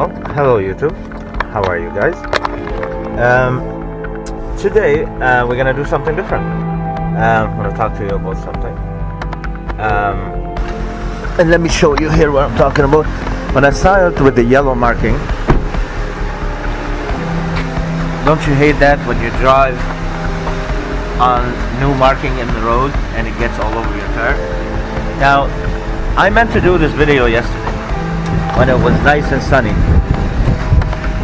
Well, hello YouTube. How are you guys? Today we're gonna do something different. I'm gonna talk to you about something. And let me show you here what I'm talking about. When I started with the yellow marking, don't you hate that when you drive on new marking in the road and it gets all over your car? Now, I meant to do this video yesterday when it was nice and sunny,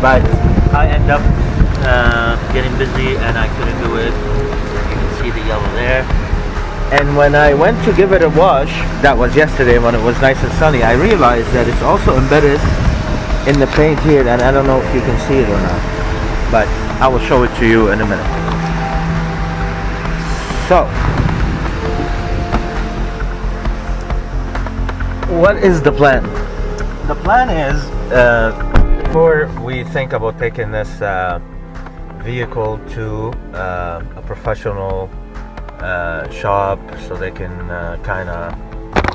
but I ended up getting busy and I couldn't do it. You can see the yellow there. And when I went to give it a wash, that was yesterday when it was nice and sunny, I realized that it's also embedded in the paint here, and I don't know if you can see it or not, but I will show it to you in a minute. So, what is the plan? The plan is, before we think about taking this vehicle to a professional shop so they can kind of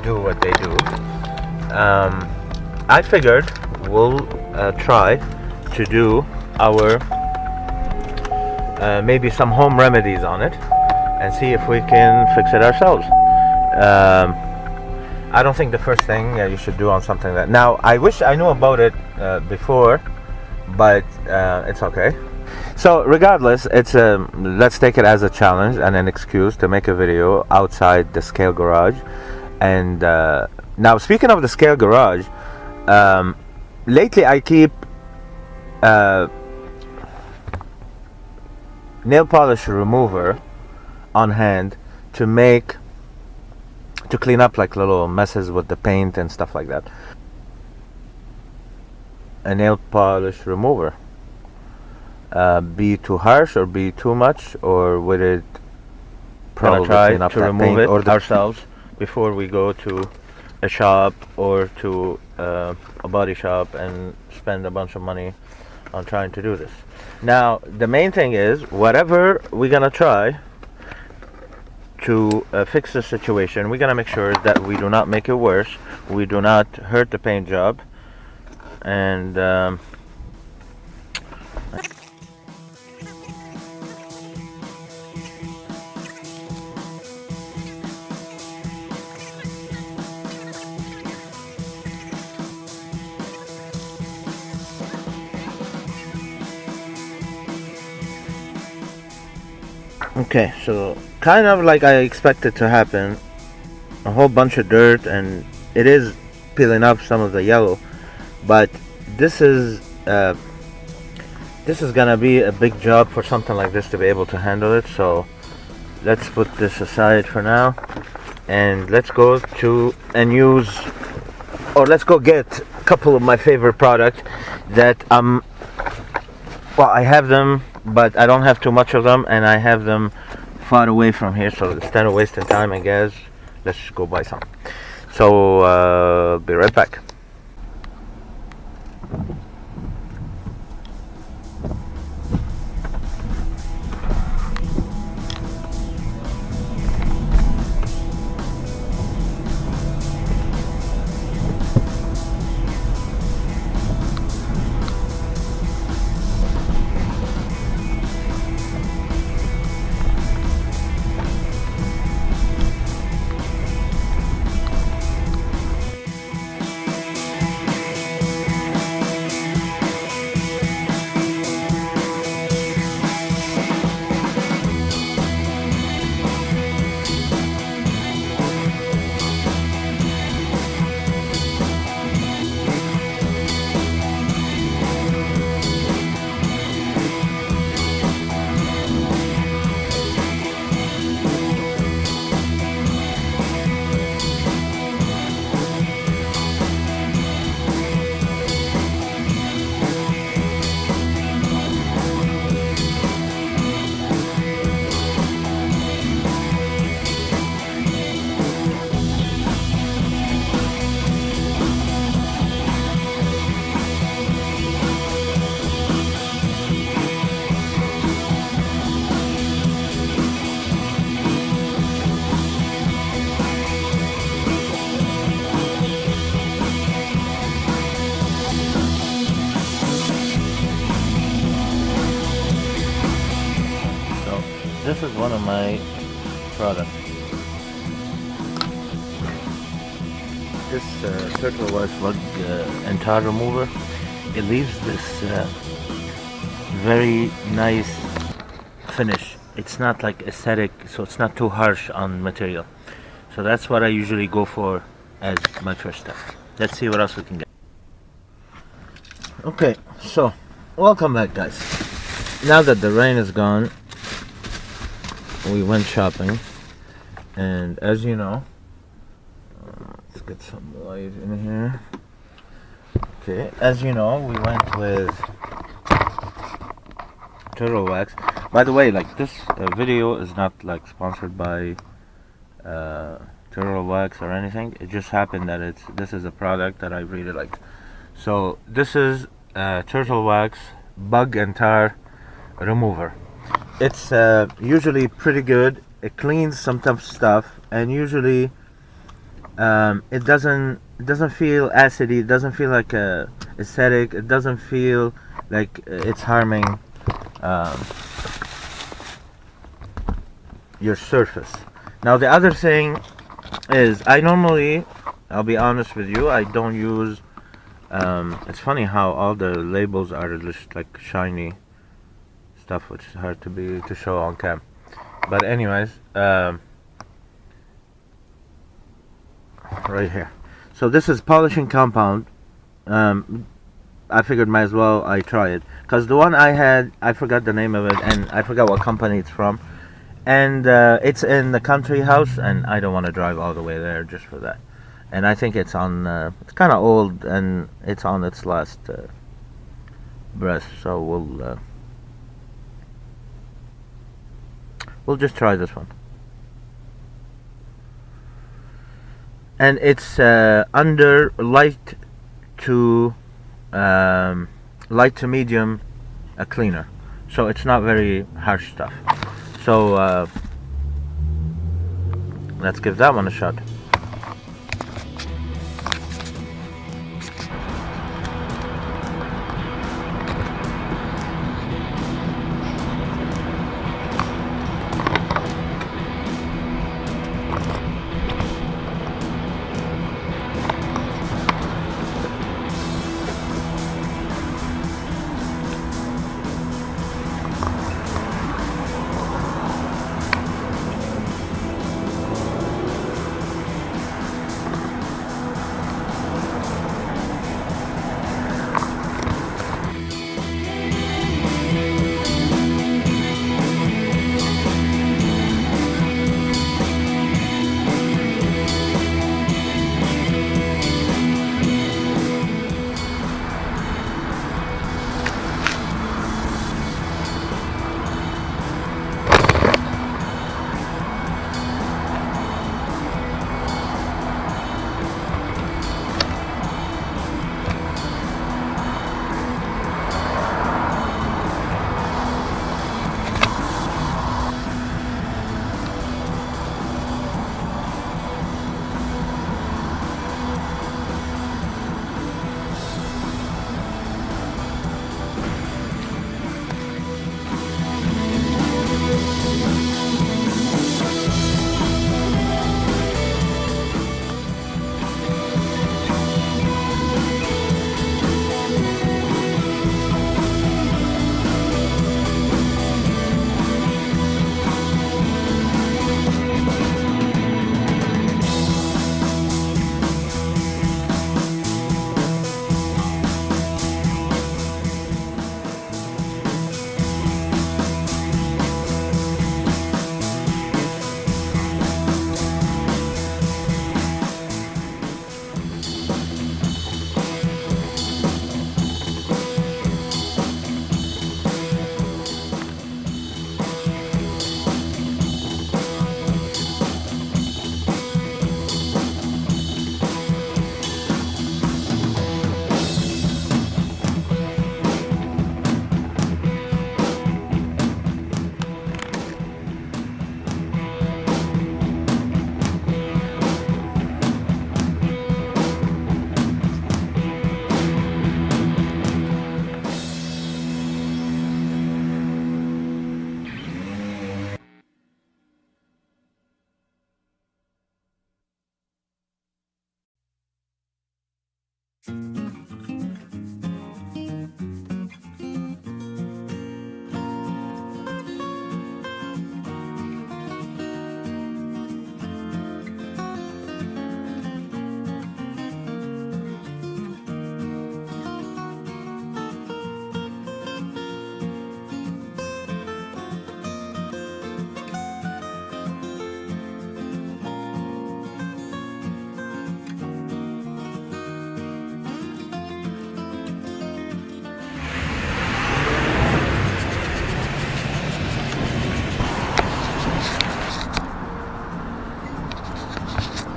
do what they do, I figured we'll try to do our maybe some home remedies on it and see if we can fix it ourselves. I don't think the first thing you should do on something that, now I wish I knew about it before, but it's okay. So regardless, it's let's take it as a challenge and an excuse to make a video outside the scale garage. And now, speaking of the scale garage, lately I keep nail polish remover on hand to clean up like little messes with the paint and stuff like that. A nail polish remover, be too harsh or be too much, or would it probably try to remove it or ourselves before we go to a shop or to a body shop and spend a bunch of money on trying to do this. Now the main thing is, whatever we're gonna try to fix the situation, we're gonna make sure that we do not make it worse, we do not hurt the paint job, and okay, so kind of like I expected to happen, a whole bunch of dirt, and it is peeling up some of the yellow, but this is gonna be a big job for something like this to be able to handle it. So let's put this aside for now, and let's go to and use, or let's go get a couple of my favorite products that well, I have them, but I don't have too much of them, and I have them far away from here, so instead of wasting time and gas, let's just go buy some. So be right back. this is one of my products. This turtle wax bug and tar remover. It leaves this very nice finish. It's not like aesthetic, so it's not too harsh on material. So that's what I usually go for as my first step. Let's see what else we can get. Okay, so welcome back, guys. Now that the rain is gone, we went shopping, and as you know, let's get some light in here. Okay, as you know, we went with turtle wax. By the way, like this video is not like sponsored by turtle wax or anything. It just happened that this is a product that I really liked. So this is turtle wax bug and tar remover. It's usually pretty good. It cleans some tough stuff, and usually it doesn't feel acidy. It doesn't feel like aesthetic. It doesn't feel like it's harming your surface. Now the other thing is, I'll be honest with you, I don't use it's funny how all the labels are just like shiny stuff, which is hard to show on cam. But anyways, right here, so this is polishing compound. I figured might as well I try it, because the one I had, I forgot the name of it, and I forgot what company it's from, and it's in the country house, and I don't want to drive all the way there just for that. And I think it's on it's kind of old, and it's on its last breath, so we'll just try this one. And it's under light to medium cleaner, so it's not very harsh stuff. So let's give that one a shot.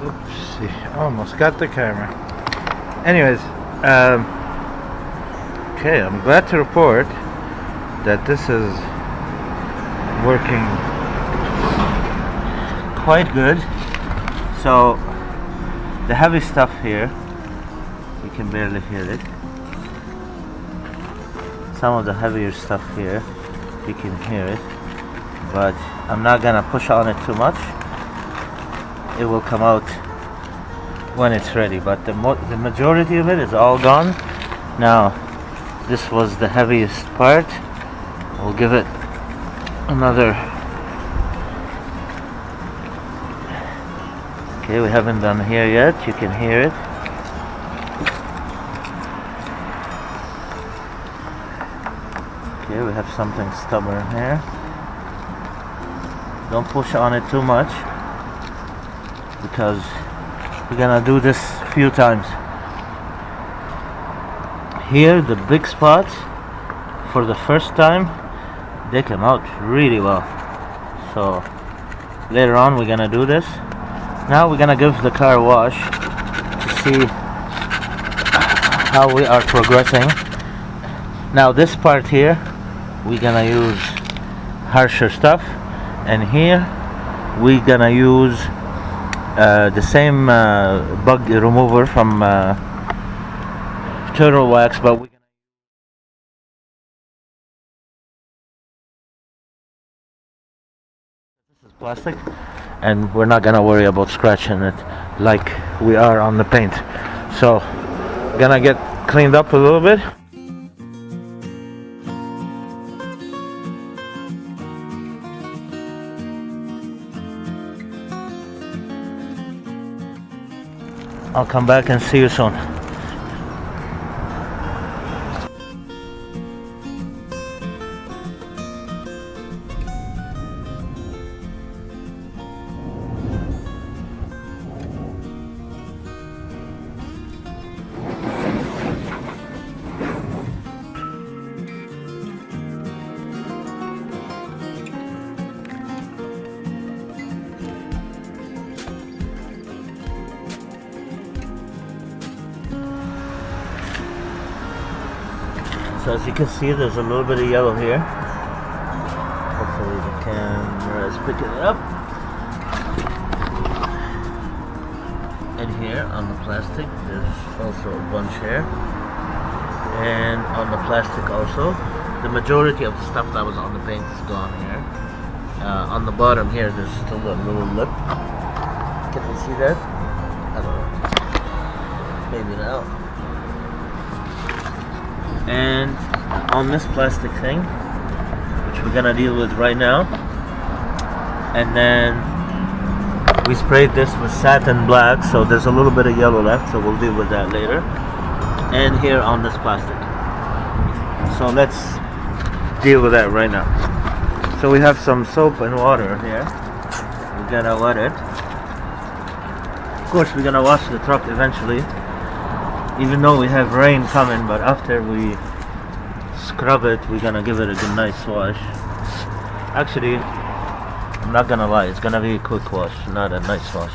Oopsie, almost got the camera. Anyways, okay, I'm glad to report that this is working quite good. So the heavy stuff here, you can barely hear it. Some of the heavier stuff here, you can hear it, but I'm not gonna push on it too much. It will come out when it's ready, but the majority of it is all gone. Now this was the heaviest part. We'll give it another. Okay, we haven't done here yet. You can hear it. Okay, we have something stubborn here. Don't push on it too much, because we're gonna do this a few times. Here, the big spots, for the first time, they come out really well. So later on we're gonna do this. Now we're gonna give the car a wash to see how we are progressing. Now this part here, we're gonna use harsher stuff, and here we're gonna use the same bug remover from turtle wax, but we're gonna this is plastic, and we're not gonna worry about scratching it like we are on the paint. So gonna get cleaned up a little bit. I'll come back and see you soon. So as you can see, there's a little bit of yellow here. Hopefully the camera is picking it up. And here on the plastic, there's also a bunch here. And on the plastic also, the majority of the stuff that was on the paint is gone here. On the bottom here, there's still a little lip. Can you see that? I don't know. Maybe now. And on this plastic thing, which we're gonna deal with right now, and then we sprayed this with satin black, so there's a little bit of yellow left, so we'll deal with that later. And here on this plastic, so let's deal with that right now. So we have some soap and water here. We're gonna wet it. Of course we're gonna wash the truck eventually, even though we have rain coming, but after we scrub it, we're gonna give it a good nice wash. Actually, I'm not gonna lie, it's gonna be a quick wash, not a nice wash,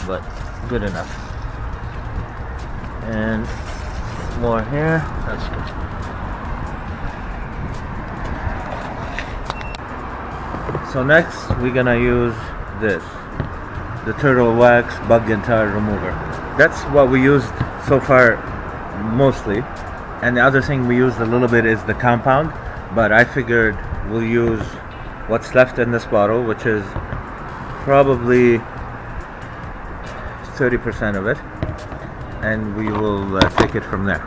but good enough. And more here, that's good. So next we're gonna use this, the turtle wax bug and tar remover. That's what we used so far mostly, and the other thing we used a little bit is the compound, but I figured we'll use what's left in this bottle, which is probably 30% of it, and we will take it from there,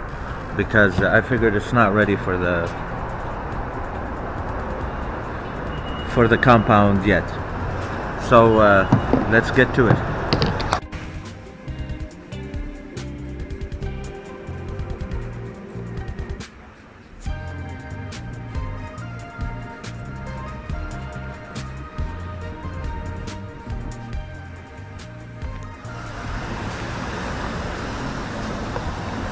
because I figured it's not ready for the compound yet. So let's get to it.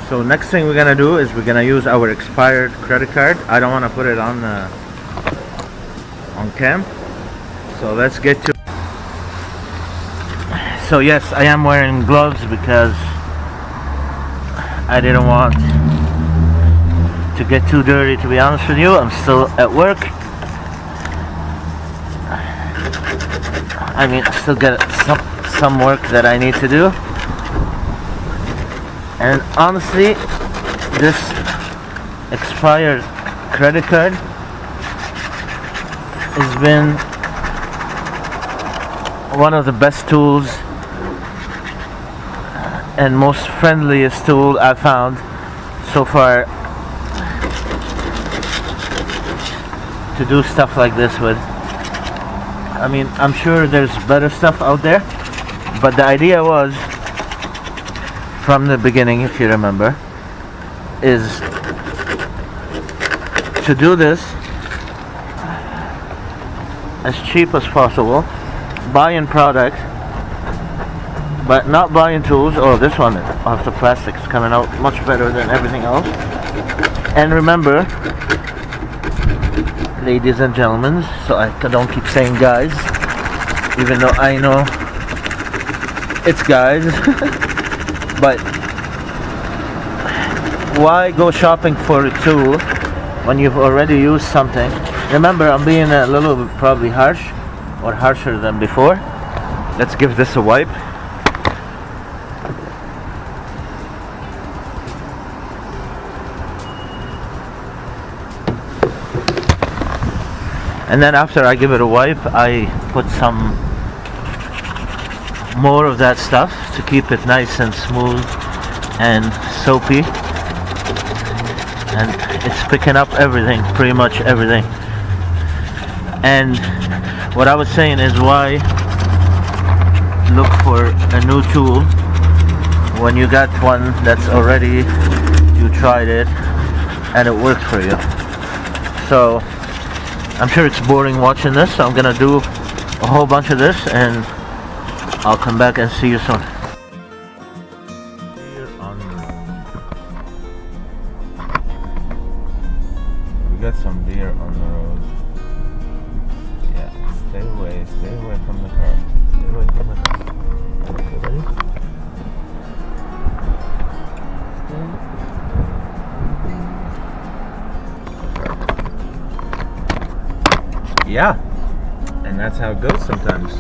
So next thing we're gonna do is we're gonna use our expired credit card. I don't want to put it on cam, so let's get to. So yes, I am wearing gloves because I didn't want to get too dirty, to be honest with you. I'm still at work. I mean, I still got some work that I need to do. And honestly, this expired credit card has been one of the best tools and most friendliest tool I've found so far to do stuff like this with. I mean, I'm sure there's better stuff out there, but the idea was, from the beginning, if you remember, is to do this as cheap as possible, buying product, but not buying tools. Oh, this one off the plastic is coming out much better than everything else. And remember, ladies and gentlemen, so I don't keep saying guys, even though I know it's guys. But why go shopping for a tool when you've already used something? Remember, I'm being a little bit probably harsh, or harsher than before. Let's give this a wipe. And then after I give it a wipe, I put some more of that stuff to keep it nice and smooth and soapy, and it's picking up everything, pretty much everything. And what I was saying is, why look for a new tool when you got one that's already, you tried it and it worked for you? So I'm sure it's boring watching this, so I'm gonna do a whole bunch of this and I'll come back and see you soon. We got some deer on the road. Yeah, stay away from the car. Stay away from the car. Okay, ready? Yeah, and that's how it goes sometimes.